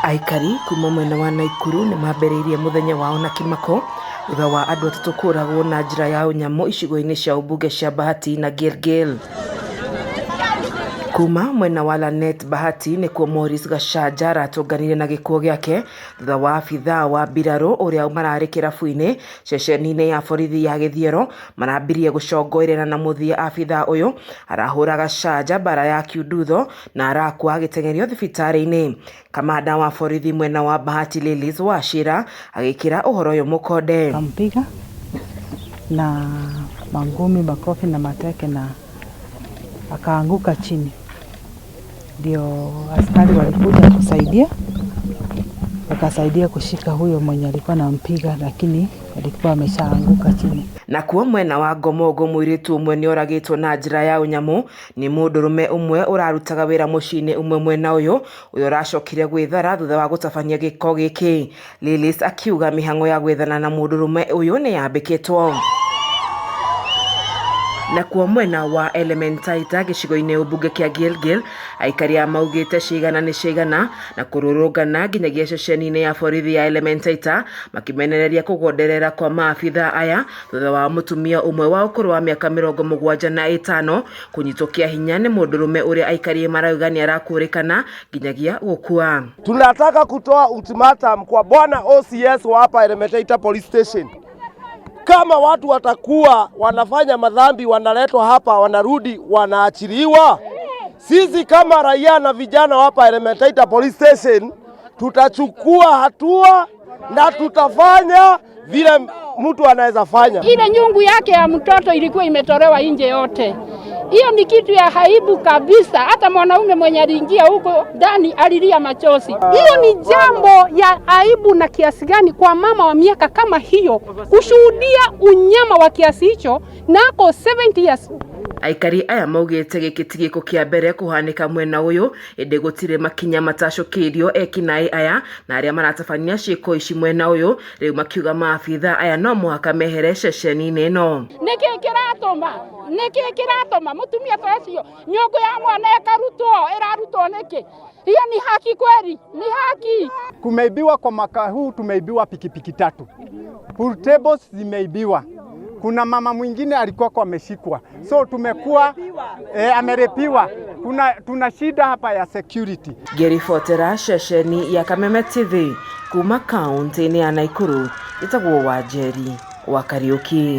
Aikari kuma mwena wa Naikuru nĩ mambĩrĩirie muthenya wao na kimako thutha wa andũ atatũ kũragwo na njĩra ya ũnyamũ icigo-inĩ cia ũmbunge cia Bahati na Gilgil. Kuma mwena wa Lanet Bahati nĩkuo Morris Gachanja aratũnganire na gĩkuũ gĩake thutha wa abithaa wa mbirarũ ũrĩa mararĩ kĩrabu-inĩ ceceni-inĩ ya borithi ya Gĩthioro marambirie gũcongoerera na mũthia abithaa ũyũ arahũra Gachanja bara ya kiundutho na arakua agĩteng'erio thibitarĩ-inĩ. Kamanda wa borithi mwena wa Bahati Lilies Wachira agĩkĩra ũhoro ũyũ mũkonde. Kampiga na mangumi, makofi na mateke na akaanguka chini. Ndio askari walikuja kusaidia, wakasaidia kushika huyo mwenye alikuwa anampiga, lakini alikuwa ameshaanguka chini. Na kuo mwena wa Ngomongo mũirĩtu ũmwe nĩ oragĩtwo na njĩra ya ũnyamũ nĩ mũndũrũme ũmwe ũrarutaga wĩra mũciĩ-inĩ ũmwe mwena ũyũ ũracokire gwĩthara thutha wa gũtabania gĩko gĩkĩ. Lilies akiuga mĩhang'o ya gwethana na mũndũrũme ũyũ nĩ yambĩkĩtwo. Na kuo mwena wa Elementaita gĩcigo-inĩ ũmbunge kĩa Gilgil aikari maugĩte cigana nĩ cigana na kũrũrũngana nginyagia ceceni-inĩ ya borithi ya Elementaita makimenereria kũgonderera kwa maabithaa aya thutha wa mũtumia ũmwe wa ũkũrũ wa mĩaka 75 kũnyitwo kĩa hinya nĩ mũndũrũme ũrĩa aikari marauga nĩ arakũrĩkana nginyagia gũkua. Tunataka kutoa ultimatum kwa bwana OCS wa hapa Elementaita Police Station. Kama watu watakuwa wanafanya madhambi wanaletwa hapa, wanarudi wanaachiliwa, sisi kama raia na vijana hapa Elementaita Police Station tutachukua hatua na tutafanya vile mtu anaweza fanya. Ile nyungu yake ya mtoto ilikuwa imetolewa nje yote. Hiyo ni kitu ya aibu kabisa. Hata mwanaume mwenye aliingia huko ndani alilia machozi. Hiyo ni jambo ya aibu na kiasi gani kwa mama wa miaka kama hiyo kushuhudia unyama wa kiasi hicho nako 70 years. Aikari aya maugĩte gĩkĩ ti gĩko kĩa mbere kũhanĩka mwena ũyũ, ĩndĩ gũtirĩ makinya matacũkĩirio ekinaĩ aya na arĩa maratabania ciĩko ici mwena ũyũ, rĩu makiuga maabithaa aya no mũhaka mehere ceceni-inĩ ĩno. Nĩkĩ kĩratũma mũtumia ta ũcio nyũngũ ya mwana ĩrarutwo nĩkĩ? Hiyo ni haki kweli? Ni haki? Kumeibiwa kwa mwaka huu, tumeibiwa pikipiki 3. Pool tables zimeibiwa. Kuna mama mwingine alikuwa kwa ameshikwa. So tumekuwa amerepiwa. Tuna shida hapa ya security. Ngĩribotera ceceni ya Kameme TV kuma kaunti-inĩ ya Naikuru, ĩtagwo Wanjeri wa Kariuki.